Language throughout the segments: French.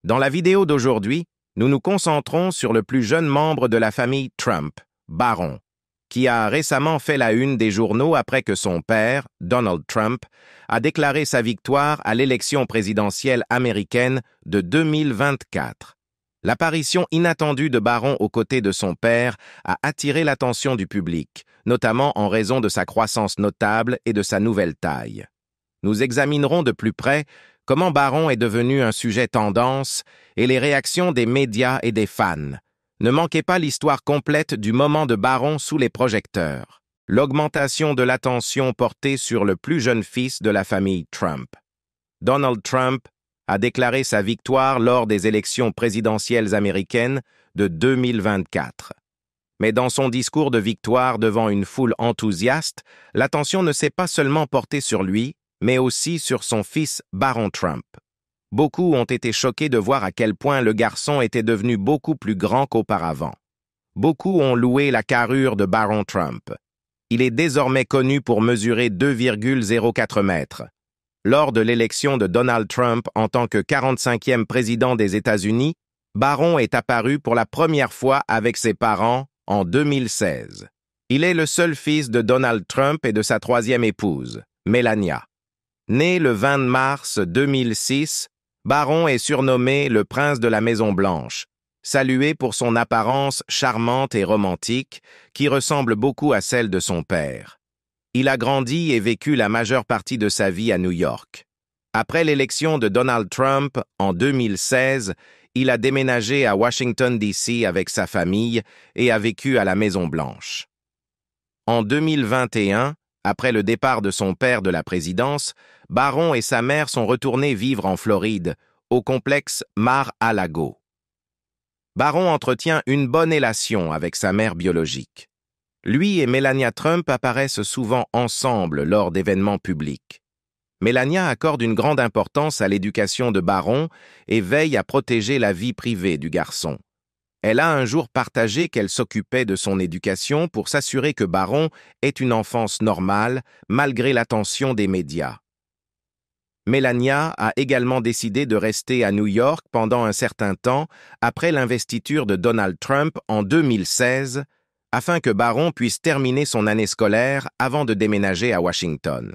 Dans la vidéo d'aujourd'hui, nous nous concentrons sur le plus jeune membre de la famille Trump, Barron, qui a récemment fait la une des journaux après que son père, Donald Trump, a déclaré sa victoire à l'élection présidentielle américaine de 2024. L'apparition inattendue de Barron aux côtés de son père a attiré l'attention du public, notamment en raison de sa croissance notable et de sa nouvelle taille. Nous examinerons de plus près comment Barron est devenu un sujet tendance et les réactions des médias et des fans. Ne manquez pas l'histoire complète du moment de Barron sous les projecteurs. L'augmentation de l'attention portée sur le plus jeune fils de la famille Trump. Donald Trump a déclaré sa victoire lors des élections présidentielles américaines de 2024. Mais dans son discours de victoire devant une foule enthousiaste, l'attention ne s'est pas seulement portée sur lui, mais aussi sur son fils Barron Trump. Beaucoup ont été choqués de voir à quel point le garçon était devenu beaucoup plus grand qu'auparavant. Beaucoup ont loué la carrure de Barron Trump. Il est désormais connu pour mesurer 2,04 mètres. Lors de l'élection de Donald Trump en tant que 45e président des États-Unis, Barron est apparu pour la première fois avec ses parents en 2016. Il est le seul fils de Donald Trump et de sa troisième épouse, Melania. Né le 20 mars 2006, Barron est surnommé le prince de la Maison-Blanche, salué pour son apparence charmante et romantique qui ressemble beaucoup à celle de son père. Il a grandi et vécu la majeure partie de sa vie à New York. Après l'élection de Donald Trump en 2016, il a déménagé à Washington, D.C. avec sa famille et a vécu à la Maison-Blanche. En 2021, après le départ de son père de la présidence, Barron et sa mère sont retournés vivre en Floride, au complexe Mar-a-Lago. Barron entretient une bonne relation avec sa mère biologique. Lui et Melania Trump apparaissent souvent ensemble lors d'événements publics. Melania accorde une grande importance à l'éducation de Barron et veille à protéger la vie privée du garçon. Elle a un jour partagé qu'elle s'occupait de son éducation pour s'assurer que Barron ait une enfance normale malgré l'attention des médias. Melania a également décidé de rester à New York pendant un certain temps après l'investiture de Donald Trump en 2016 afin que Barron puisse terminer son année scolaire avant de déménager à Washington.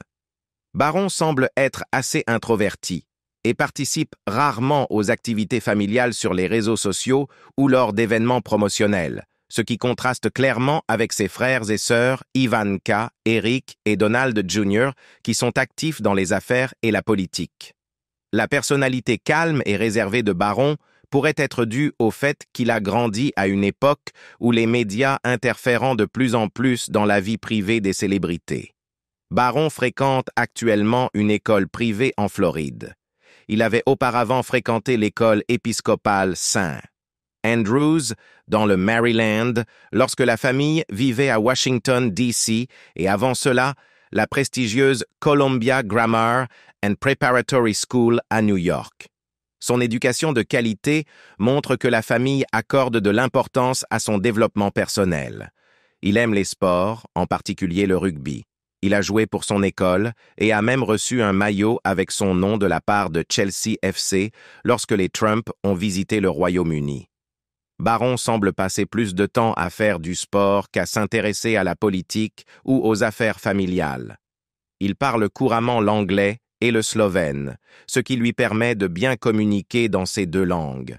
Barron semble être assez introverti et participe rarement aux activités familiales sur les réseaux sociaux ou lors d'événements promotionnels, ce qui contraste clairement avec ses frères et sœurs Ivanka, Eric et Donald Jr. qui sont actifs dans les affaires et la politique. La personnalité calme et réservée de Barron pourrait être due au fait qu'il a grandi à une époque où les médias interférant de plus en plus dans la vie privée des célébrités. Barron fréquente actuellement une école privée en Floride. Il avait auparavant fréquenté l'école épiscopale St. Andrews, dans le Maryland, lorsque la famille vivait à Washington, D.C., et avant cela, la prestigieuse Columbia Grammar and Preparatory School à New York. Son éducation de qualité montre que la famille accorde de l'importance à son développement personnel. Il aime les sports, en particulier le rugby. Il a joué pour son école et a même reçu un maillot avec son nom de la part de Chelsea FC lorsque les Trump ont visité le Royaume-Uni. Barron semble passer plus de temps à faire du sport qu'à s'intéresser à la politique ou aux affaires familiales. Il parle couramment l'anglais et le slovène, ce qui lui permet de bien communiquer dans ces deux langues.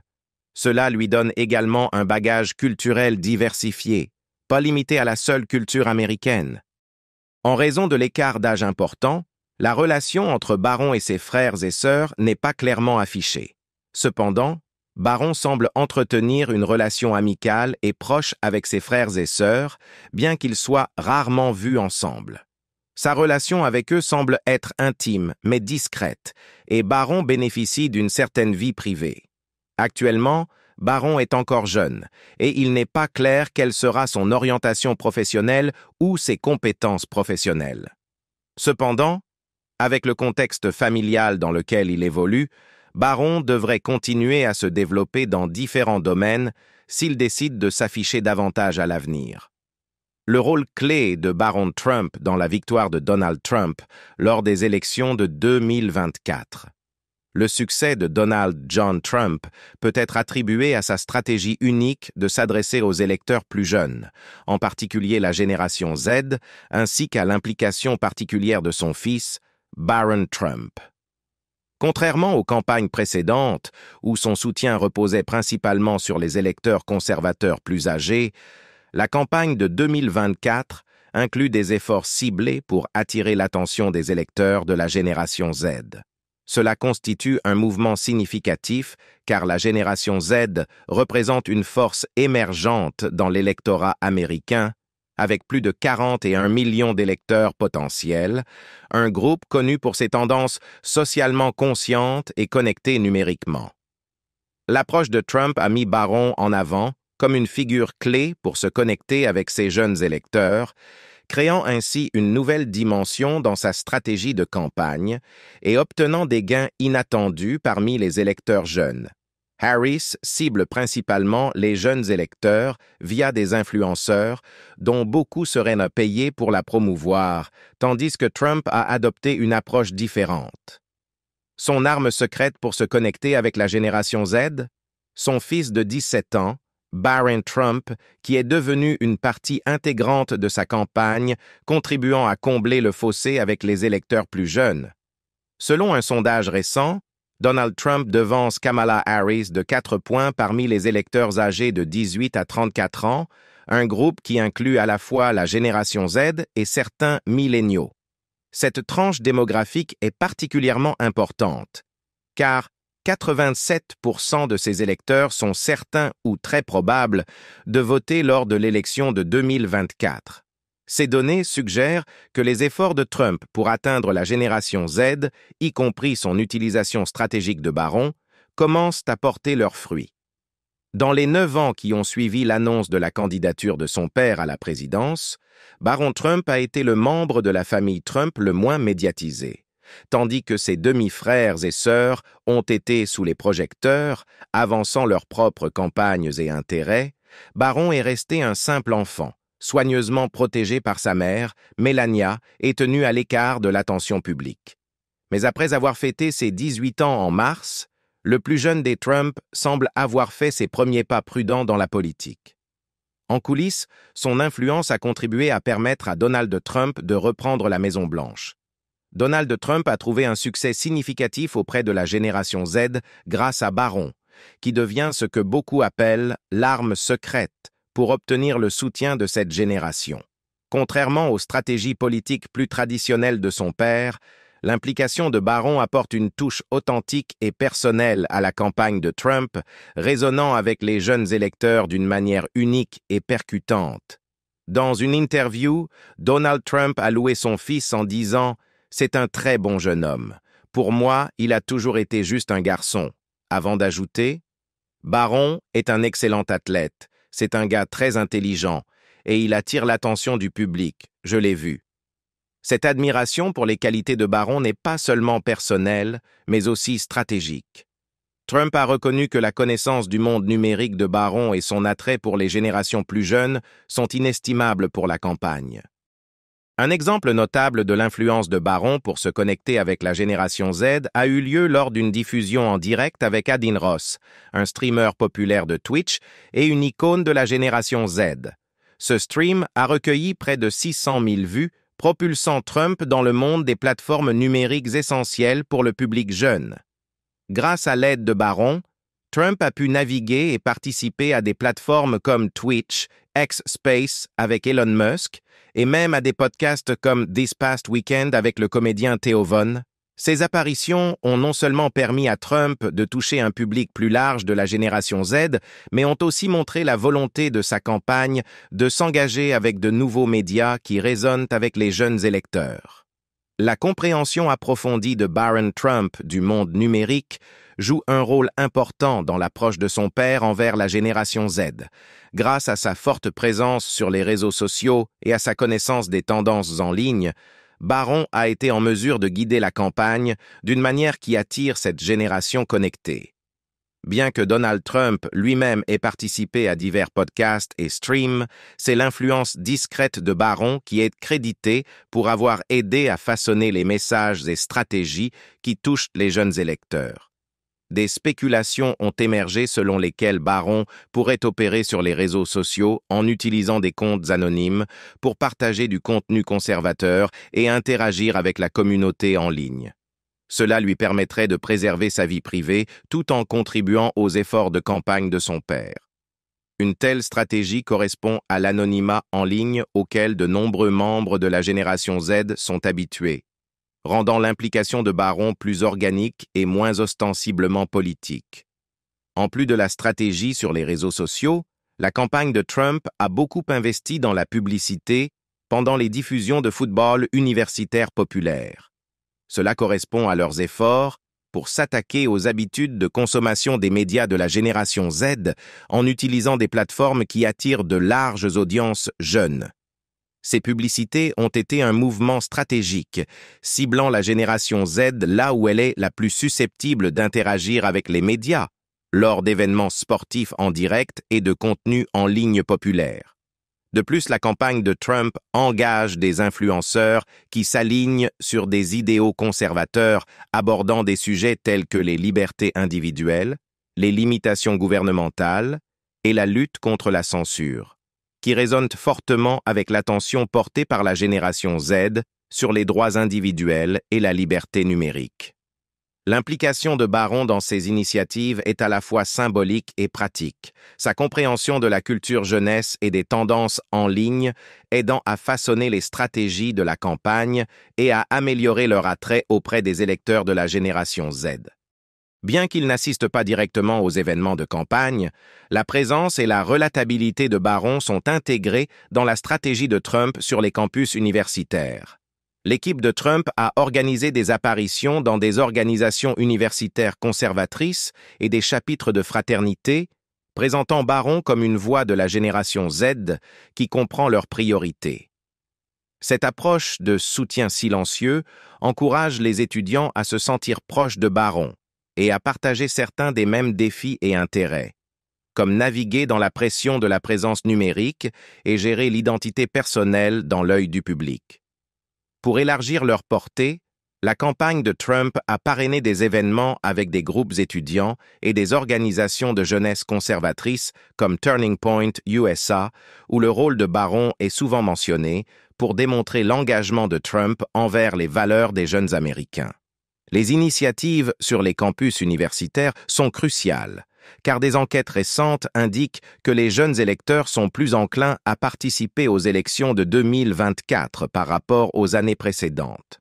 Cela lui donne également un bagage culturel diversifié, pas limité à la seule culture américaine. En raison de l'écart d'âge important, la relation entre Barron et ses frères et sœurs n'est pas clairement affichée. Cependant, Barron semble entretenir une relation amicale et proche avec ses frères et sœurs, bien qu'ils soient rarement vus ensemble. Sa relation avec eux semble être intime, mais discrète, et Barron bénéficie d'une certaine vie privée. Actuellement, Barron est encore jeune, et il n'est pas clair quelle sera son orientation professionnelle ou ses compétences professionnelles. Cependant, avec le contexte familial dans lequel il évolue, Barron devrait continuer à se développer dans différents domaines s'il décide de s'afficher davantage à l'avenir. Le rôle clé de Barron Trump dans la victoire de Donald Trump lors des élections de 2024. Le succès de Donald John Trump peut être attribué à sa stratégie unique de s'adresser aux électeurs plus jeunes, en particulier la génération Z, ainsi qu'à l'implication particulière de son fils, Barron Trump. Contrairement aux campagnes précédentes, où son soutien reposait principalement sur les électeurs conservateurs plus âgés, la campagne de 2024 inclut des efforts ciblés pour attirer l'attention des électeurs de la génération Z. Cela constitue un mouvement significatif car la génération Z représente une force émergente dans l'électorat américain, avec plus de 41 millions d'électeurs potentiels, un groupe connu pour ses tendances socialement conscientes et connectées numériquement. L'approche de Trump a mis Barron en avant comme une figure clé pour se connecter avec ses jeunes électeurs, créant ainsi une nouvelle dimension dans sa stratégie de campagne et obtenant des gains inattendus parmi les électeurs jeunes. Harris cible principalement les jeunes électeurs via des influenceurs dont beaucoup seraient payés pour la promouvoir, tandis que Trump a adopté une approche différente. Son arme secrète pour se connecter avec la génération Z? Son fils de 17 ans, Barron Trump, qui est devenu une partie intégrante de sa campagne, contribuant à combler le fossé avec les électeurs plus jeunes. Selon un sondage récent, Donald Trump devance Kamala Harris de 4 points parmi les électeurs âgés de 18 à 34 ans, un groupe qui inclut à la fois la génération Z et certains milléniaux. Cette tranche démographique est particulièrement importante, car 87% de ces électeurs sont certains ou très probables de voter lors de l'élection de 2024. Ces données suggèrent que les efforts de Trump pour atteindre la génération Z, y compris son utilisation stratégique de Barron, commencent à porter leurs fruits. Dans les 9 ans qui ont suivi l'annonce de la candidature de son père à la présidence, Barron Trump a été le membre de la famille Trump le moins médiatisé. Tandis que ses demi-frères et sœurs ont été sous les projecteurs, avançant leurs propres campagnes et intérêts, Barron est resté un simple enfant, soigneusement protégé par sa mère, Melania, et tenu à l'écart de l'attention publique. Mais après avoir fêté ses 18 ans en mars, le plus jeune des Trump semble avoir fait ses premiers pas prudents dans la politique. En coulisses, son influence a contribué à permettre à Donald Trump de reprendre la Maison-Blanche. Donald Trump a trouvé un succès significatif auprès de la génération Z grâce à Barron, qui devient ce que beaucoup appellent l'arme secrète pour obtenir le soutien de cette génération. Contrairement aux stratégies politiques plus traditionnelles de son père, l'implication de Barron apporte une touche authentique et personnelle à la campagne de Trump, résonnant avec les jeunes électeurs d'une manière unique et percutante. Dans une interview, Donald Trump a loué son fils en disant « C'est un très bon jeune homme. Pour moi, il a toujours été juste un garçon. » Avant d'ajouter « Barron est un excellent athlète. C'est un gars très intelligent et il attire l'attention du public. Je l'ai vu. » Cette admiration pour les qualités de Barron n'est pas seulement personnelle, mais aussi stratégique. Trump a reconnu que la connaissance du monde numérique de Barron et son attrait pour les générations plus jeunes sont inestimables pour la campagne. Un exemple notable de l'influence de Barron pour se connecter avec la génération Z a eu lieu lors d'une diffusion en direct avec Adin Ross, un streamer populaire de Twitch et une icône de la génération Z. Ce stream a recueilli près de 600 000 vues, propulsant Trump dans le monde des plateformes numériques essentielles pour le public jeune. Grâce à l'aide de Barron, Trump a pu naviguer et participer à des plateformes comme Twitch, X-Space avec Elon Musk, et même à des podcasts comme This Past Weekend avec le comédien Theo Von. Ces apparitions ont non seulement permis à Trump de toucher un public plus large de la génération Z, mais ont aussi montré la volonté de sa campagne de s'engager avec de nouveaux médias qui résonnent avec les jeunes électeurs. La compréhension approfondie de Barron Trump du monde numérique joue un rôle important dans l'approche de son père envers la génération Z, grâce à sa forte présence sur les réseaux sociaux et à sa connaissance des tendances en ligne. Barron a été en mesure de guider la campagne d'une manière qui attire cette génération connectée. Bien que Donald Trump lui-même ait participé à divers podcasts et streams, c'est l'influence discrète de Barron qui est créditée pour avoir aidé à façonner les messages et stratégies qui touchent les jeunes électeurs. Des spéculations ont émergé selon lesquelles Barron pourrait opérer sur les réseaux sociaux en utilisant des comptes anonymes pour partager du contenu conservateur et interagir avec la communauté en ligne. Cela lui permettrait de préserver sa vie privée tout en contribuant aux efforts de campagne de son père. Une telle stratégie correspond à l'anonymat en ligne auquel de nombreux membres de la génération Z sont habitués, rendant l'implication de Barron plus organique et moins ostensiblement politique. En plus de la stratégie sur les réseaux sociaux, la campagne de Trump a beaucoup investi dans la publicité pendant les diffusions de football universitaire populaires. Cela correspond à leurs efforts pour s'attaquer aux habitudes de consommation des médias de la génération Z en utilisant des plateformes qui attirent de larges audiences jeunes. Ces publicités ont été un mouvement stratégique, ciblant la génération Z là où elle est la plus susceptible d'interagir avec les médias, lors d'événements sportifs en direct et de contenus en ligne populaire. De plus, la campagne de Trump engage des influenceurs qui s'alignent sur des idéaux conservateurs abordant des sujets tels que les libertés individuelles, les limitations gouvernementales et la lutte contre la censure, qui résonnent fortement avec l'attention portée par la génération Z sur les droits individuels et la liberté numérique. L'implication de Barron dans ces initiatives est à la fois symbolique et pratique, sa compréhension de la culture jeunesse et des tendances en ligne aidant à façonner les stratégies de la campagne et à améliorer leur attrait auprès des électeurs de la génération Z. Bien qu'il n'assiste pas directement aux événements de campagne, la présence et la relatabilité de Barron sont intégrées dans la stratégie de Trump sur les campus universitaires. L'équipe de Trump a organisé des apparitions dans des organisations universitaires conservatrices et des chapitres de fraternité, présentant Barron comme une voix de la génération Z qui comprend leurs priorités. Cette approche de soutien silencieux encourage les étudiants à se sentir proches de Barron et à partager certains des mêmes défis et intérêts, comme naviguer dans la pression de la présence numérique et gérer l'identité personnelle dans l'œil du public. Pour élargir leur portée, la campagne de Trump a parrainé des événements avec des groupes étudiants et des organisations de jeunesse conservatrices comme Turning Point USA, où le rôle de Barron est souvent mentionné pour démontrer l'engagement de Trump envers les valeurs des jeunes Américains. Les initiatives sur les campus universitaires sont cruciales, car des enquêtes récentes indiquent que les jeunes électeurs sont plus enclins à participer aux élections de 2024 par rapport aux années précédentes.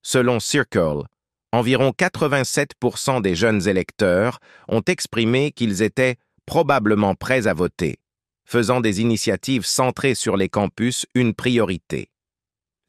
Selon Circle, environ 87% des jeunes électeurs ont exprimé qu'ils étaient probablement prêts à voter, faisant des initiatives centrées sur les campus une priorité.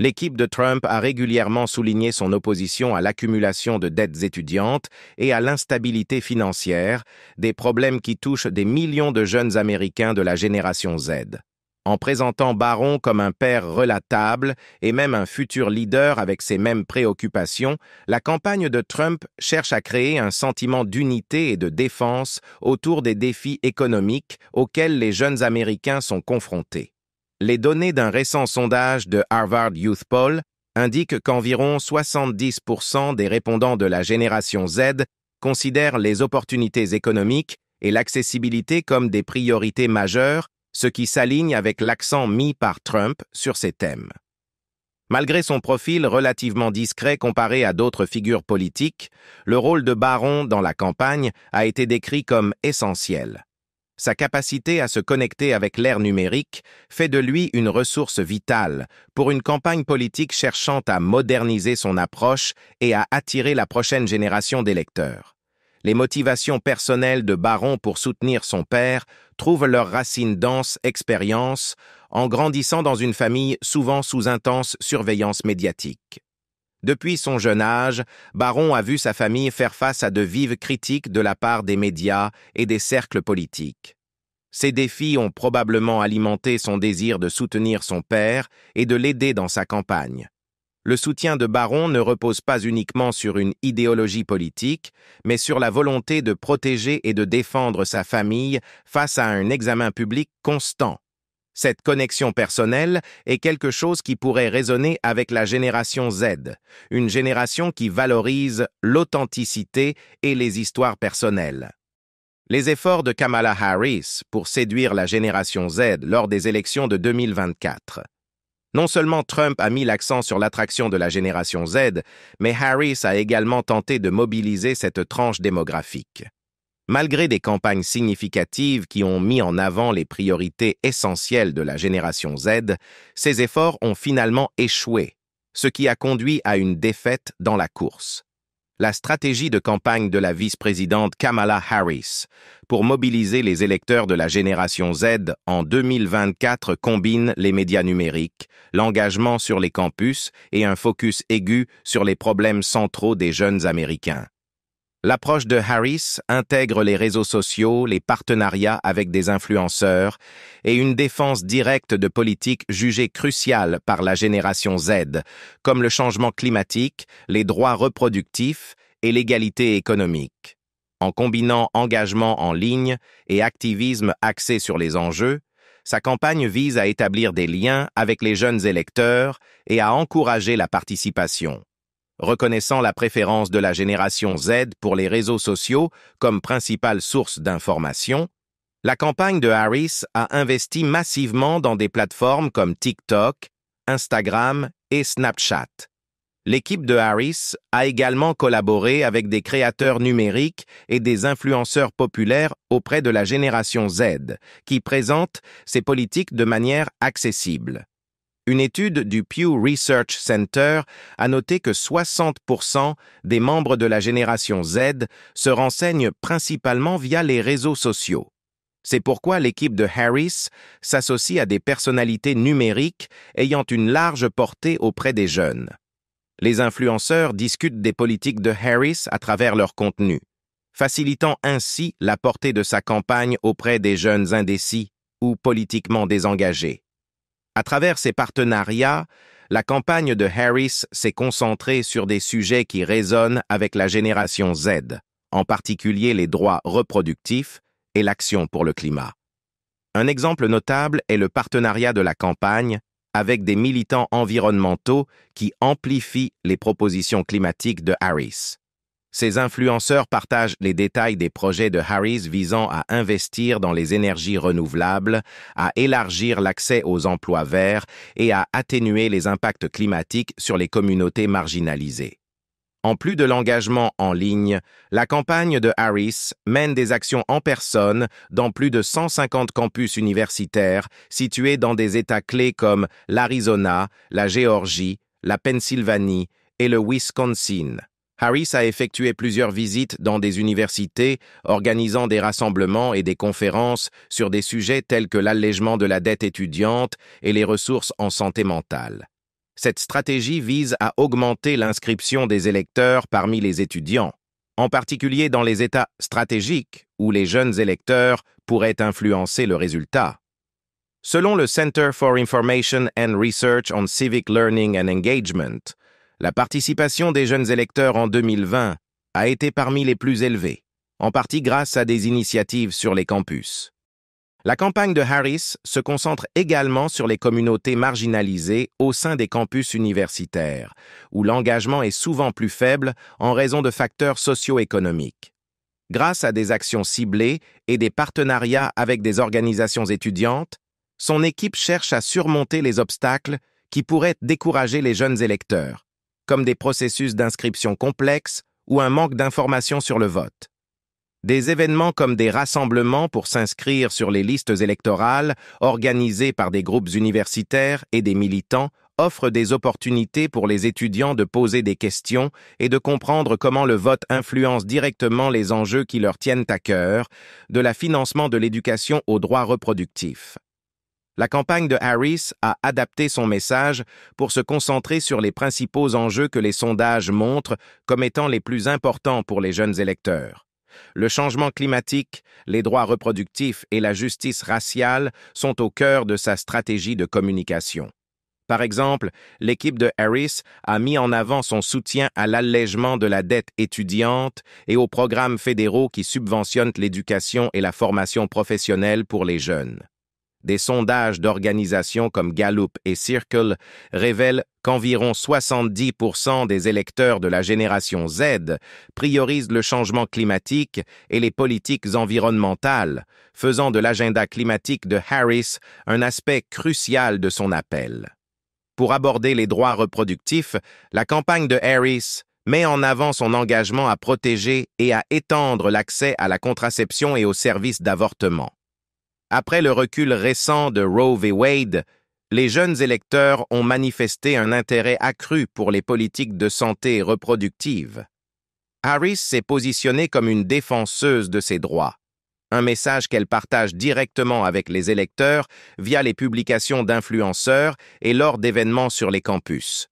L'équipe de Trump a régulièrement souligné son opposition à l'accumulation de dettes étudiantes et à l'instabilité financière, des problèmes qui touchent des millions de jeunes Américains de la génération Z. En présentant Barron comme un père relatable et même un futur leader avec ces mêmes préoccupations, la campagne de Trump cherche à créer un sentiment d'unité et de défense autour des défis économiques auxquels les jeunes Américains sont confrontés. Les données d'un récent sondage de Harvard Youth Poll indiquent qu'environ 70% des répondants de la génération Z considèrent les opportunités économiques et l'accessibilité comme des priorités majeures, ce qui s'aligne avec l'accent mis par Trump sur ces thèmes. Malgré son profil relativement discret comparé à d'autres figures politiques, le rôle de Barron dans la campagne a été décrit comme essentiel. Sa capacité à se connecter avec l'ère numérique fait de lui une ressource vitale pour une campagne politique cherchant à moderniser son approche et à attirer la prochaine génération d'électeurs. Les motivations personnelles de Barron pour soutenir son père trouvent leurs racines dense expérience en grandissant dans une famille souvent sous intense surveillance médiatique. Depuis son jeune âge, Barron a vu sa famille faire face à de vives critiques de la part des médias et des cercles politiques. Ces défis ont probablement alimenté son désir de soutenir son père et de l'aider dans sa campagne. Le soutien de Barron ne repose pas uniquement sur une idéologie politique, mais sur la volonté de protéger et de défendre sa famille face à un examen public constant. Cette connexion personnelle est quelque chose qui pourrait résonner avec la génération Z, une génération qui valorise l'authenticité et les histoires personnelles. Les efforts de Kamala Harris pour séduire la génération Z lors des élections de 2024. Non seulement Trump a mis l'accent sur l'attraction de la génération Z, mais Harris a également tenté de mobiliser cette tranche démographique. Malgré des campagnes significatives qui ont mis en avant les priorités essentielles de la génération Z, ces efforts ont finalement échoué, ce qui a conduit à une défaite dans la course. La stratégie de campagne de la vice-présidente Kamala Harris pour mobiliser les électeurs de la génération Z en 2024 combine les médias numériques, l'engagement sur les campus et un focus aigu sur les problèmes centraux des jeunes Américains. L'approche de Harris intègre les réseaux sociaux, les partenariats avec des influenceurs et une défense directe de politiques jugées cruciales par la génération Z, comme le changement climatique, les droits reproductifs et l'égalité économique. En combinant engagement en ligne et activisme axé sur les enjeux, sa campagne vise à établir des liens avec les jeunes électeurs et à encourager la participation. Reconnaissant la préférence de la génération Z pour les réseaux sociaux comme principale source d'information, la campagne de Harris a investi massivement dans des plateformes comme TikTok, Instagram et Snapchat. L'équipe de Harris a également collaboré avec des créateurs numériques et des influenceurs populaires auprès de la génération Z, qui présentent ces politiques de manière accessible. Une étude du Pew Research Center a noté que 60% des membres de la génération Z se renseignent principalement via les réseaux sociaux. C'est pourquoi l'équipe de Harris s'associe à des personnalités numériques ayant une large portée auprès des jeunes. Les influenceurs discutent des politiques de Harris à travers leur contenu, facilitant ainsi la portée de sa campagne auprès des jeunes indécis ou politiquement désengagés. À travers ces partenariats, la campagne de Harris s'est concentrée sur des sujets qui résonnent avec la génération Z, en particulier les droits reproductifs et l'action pour le climat. Un exemple notable est le partenariat de la campagne avec des militants environnementaux qui amplifient les propositions climatiques de Harris. Ces influenceurs partagent les détails des projets de Harris visant à investir dans les énergies renouvelables, à élargir l'accès aux emplois verts et à atténuer les impacts climatiques sur les communautés marginalisées. En plus de l'engagement en ligne, la campagne de Harris mène des actions en personne dans plus de 150 campus universitaires situés dans des États clés comme l'Arizona, la Géorgie, la Pennsylvanie et le Wisconsin. Harris a effectué plusieurs visites dans des universités, organisant des rassemblements et des conférences sur des sujets tels que l'allègement de la dette étudiante et les ressources en santé mentale. Cette stratégie vise à augmenter l'inscription des électeurs parmi les étudiants, en particulier dans les États stratégiques où les jeunes électeurs pourraient influencer le résultat. Selon le Center for Information and Research on Civic Learning and Engagement, la participation des jeunes électeurs en 2020 a été parmi les plus élevées, en partie grâce à des initiatives sur les campus. La campagne de Harris se concentre également sur les communautés marginalisées au sein des campus universitaires, où l'engagement est souvent plus faible en raison de facteurs socio-économiques. Grâce à des actions ciblées et des partenariats avec des organisations étudiantes, son équipe cherche à surmonter les obstacles qui pourraient décourager les jeunes électeurs, comme des processus d'inscription complexes ou un manque d'informations sur le vote. Des événements comme des rassemblements pour s'inscrire sur les listes électorales organisés par des groupes universitaires et des militants offrent des opportunités pour les étudiants de poser des questions et de comprendre comment le vote influence directement les enjeux qui leur tiennent à cœur, de la financement de l'éducation aux droits reproductifs. La campagne de Harris a adapté son message pour se concentrer sur les principaux enjeux que les sondages montrent comme étant les plus importants pour les jeunes électeurs. Le changement climatique, les droits reproductifs et la justice raciale sont au cœur de sa stratégie de communication. Par exemple, l'équipe de Harris a mis en avant son soutien à l'allègement de la dette étudiante et aux programmes fédéraux qui subventionnent l'éducation et la formation professionnelle pour les jeunes. Des sondages d'organisations comme Gallup et Circle révèlent qu'environ 70% des électeurs de la génération Z priorisent le changement climatique et les politiques environnementales, faisant de l'agenda climatique de Harris un aspect crucial de son appel. Pour aborder les droits reproductifs, la campagne de Harris met en avant son engagement à protéger et à étendre l'accès à la contraception et aux services d'avortement. Après le recul récent de Roe v. Wade, les jeunes électeurs ont manifesté un intérêt accru pour les politiques de santé reproductive. Harris s'est positionnée comme une défenseuse de ces droits, un message qu'elle partage directement avec les électeurs via les publications d'influenceurs et lors d'événements sur les campus.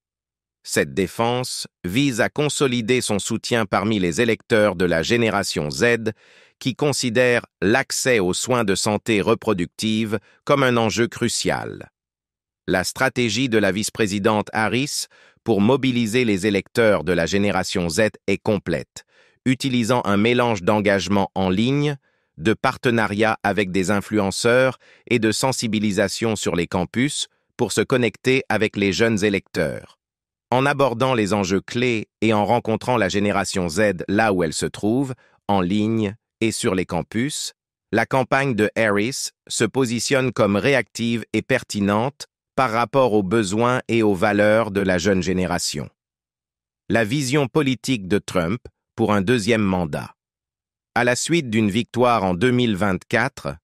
Cette défense vise à consolider son soutien parmi les électeurs de la génération Z qui considèrent l'accès aux soins de santé reproductive comme un enjeu crucial. La stratégie de la vice-présidente Harris pour mobiliser les électeurs de la génération Z est complète, utilisant un mélange d'engagement en ligne, de partenariats avec des influenceurs et de sensibilisation sur les campus pour se connecter avec les jeunes électeurs. En abordant les enjeux clés et en rencontrant la génération Z là où elle se trouve, en ligne et sur les campus, la campagne de Harris se positionne comme réactive et pertinente par rapport aux besoins et aux valeurs de la jeune génération. La vision politique de Trump pour un deuxième mandat. À la suite d'une victoire en 2024,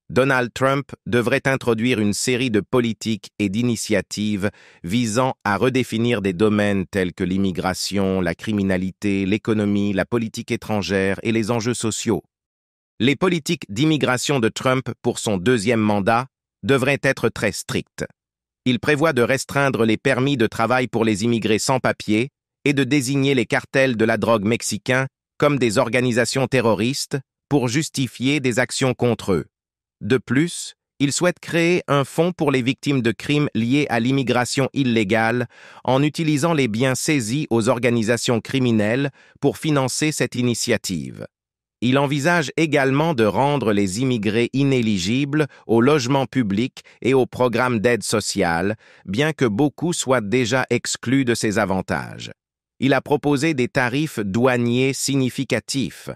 Donald Trump devrait introduire une série de politiques et d'initiatives visant à redéfinir des domaines tels que l'immigration, la criminalité, l'économie, la politique étrangère et les enjeux sociaux. Les politiques d'immigration de Trump pour son deuxième mandat devraient être très strictes. Il prévoit de restreindre les permis de travail pour les immigrés sans papier et de désigner les cartels de la drogue mexicains comme des organisations terroristes pour justifier des actions contre eux. De plus, il souhaite créer un fonds pour les victimes de crimes liés à l'immigration illégale en utilisant les biens saisis aux organisations criminelles pour financer cette initiative. Il envisage également de rendre les immigrés inéligibles au logement public et aux programmes d'aide sociale, bien que beaucoup soient déjà exclus de ces avantages. Il a proposé des tarifs douaniers significatifs,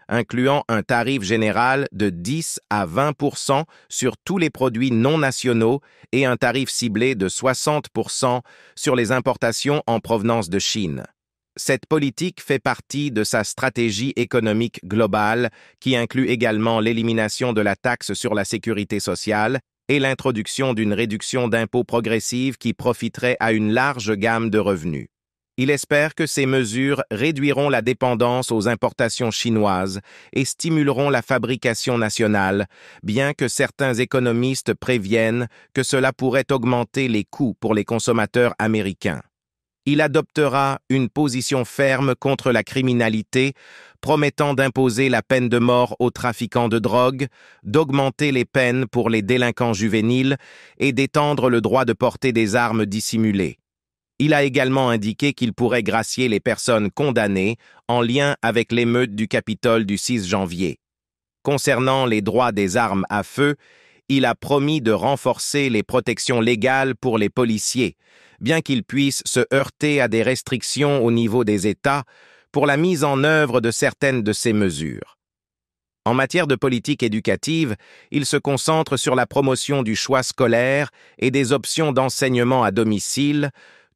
incluant un tarif général de 10 à 20% sur tous les produits non nationaux et un tarif ciblé de 60% sur les importations en provenance de Chine. Cette politique fait partie de sa stratégie économique globale qui inclut également l'élimination de la taxe sur la sécurité sociale et l'introduction d'une réduction d'impôts progressive qui profiterait à une large gamme de revenus. Il espère que ces mesures réduiront la dépendance aux importations chinoises et stimuleront la fabrication nationale, bien que certains économistes préviennent que cela pourrait augmenter les coûts pour les consommateurs américains. Il adoptera une position ferme contre la criminalité, promettant d'imposer la peine de mort aux trafiquants de drogue, d'augmenter les peines pour les délinquants juvéniles et d'étendre le droit de porter des armes dissimulées. Il a également indiqué qu'il pourrait gracier les personnes condamnées en lien avec l'émeute du Capitole du 6 janvier. Concernant les droits des armes à feu, il a promis de renforcer les protections légales pour les policiers, bien qu'ils puissent se heurter à des restrictions au niveau des États pour la mise en œuvre de certaines de ces mesures. En matière de politique éducative, il se concentre sur la promotion du choix scolaire et des options d'enseignement à domicile,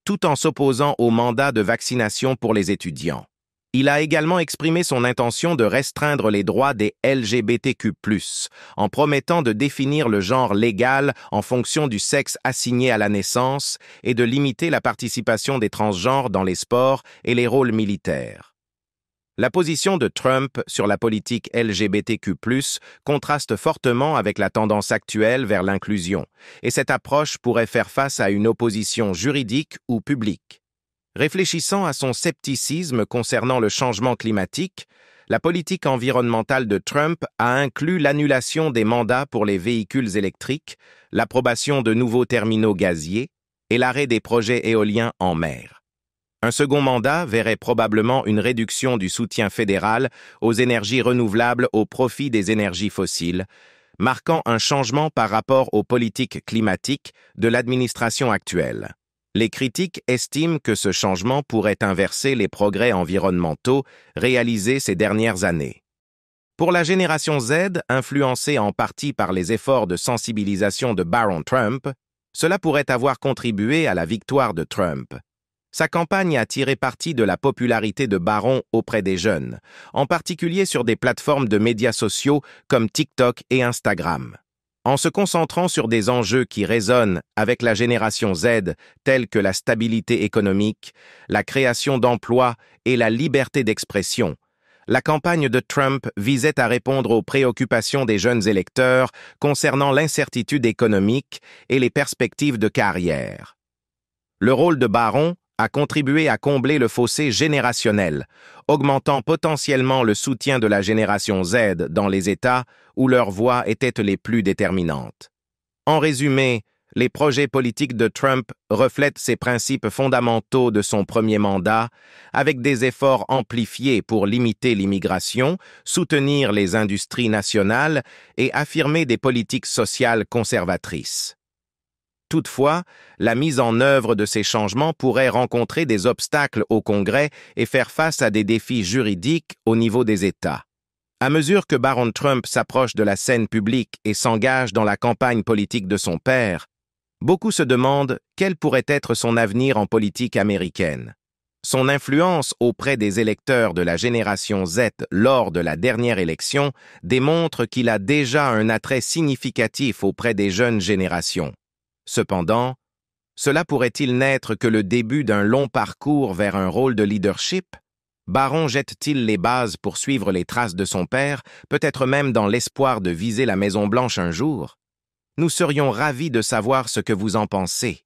tout en s'opposant au mandat de vaccination pour les étudiants. Il a également exprimé son intention de restreindre les droits des LGBTQ+, en promettant de définir le genre légal en fonction du sexe assigné à la naissance et de limiter la participation des transgenres dans les sports et les rôles militaires. La position de Trump sur la politique LGBTQ+, contraste fortement avec la tendance actuelle vers l'inclusion, et cette approche pourrait faire face à une opposition juridique ou publique. Réfléchissant à son scepticisme concernant le changement climatique, la politique environnementale de Trump a inclus l'annulation des mandats pour les véhicules électriques, l'approbation de nouveaux terminaux gaziers, et l'arrêt des projets éoliens en mer. Un second mandat verrait probablement une réduction du soutien fédéral aux énergies renouvelables au profit des énergies fossiles, marquant un changement par rapport aux politiques climatiques de l'administration actuelle. Les critiques estiment que ce changement pourrait inverser les progrès environnementaux réalisés ces dernières années. Pour la génération Z, influencée en partie par les efforts de sensibilisation de Baron Trump, cela pourrait avoir contribué à la victoire de Trump. Sa campagne a tiré parti de la popularité de Baron auprès des jeunes, en particulier sur des plateformes de médias sociaux comme TikTok et Instagram. En se concentrant sur des enjeux qui résonnent avec la génération Z, tels que la stabilité économique, la création d'emplois et la liberté d'expression, la campagne de Trump visait à répondre aux préoccupations des jeunes électeurs concernant l'incertitude économique et les perspectives de carrière. Le rôle de Baron a contribué à combler le fossé générationnel, augmentant potentiellement le soutien de la génération Z dans les États où leurs voix étaient les plus déterminantes. En résumé, les projets politiques de Trump reflètent ces principes fondamentaux de son premier mandat, avec des efforts amplifiés pour limiter l'immigration, soutenir les industries nationales et affirmer des politiques sociales conservatrices. Toutefois, la mise en œuvre de ces changements pourrait rencontrer des obstacles au Congrès et faire face à des défis juridiques au niveau des États. À mesure que Baron Trump s'approche de la scène publique et s'engage dans la campagne politique de son père, beaucoup se demandent quel pourrait être son avenir en politique américaine. Son influence auprès des électeurs de la génération Z lors de la dernière élection démontre qu'il a déjà un attrait significatif auprès des jeunes générations. Cependant, cela pourrait-il n'être que le début d'un long parcours vers un rôle de leadership? Baron jette-t-il les bases pour suivre les traces de son père, peut-être même dans l'espoir de viser la Maison-Blanche un jour? Nous serions ravis de savoir ce que vous en pensez.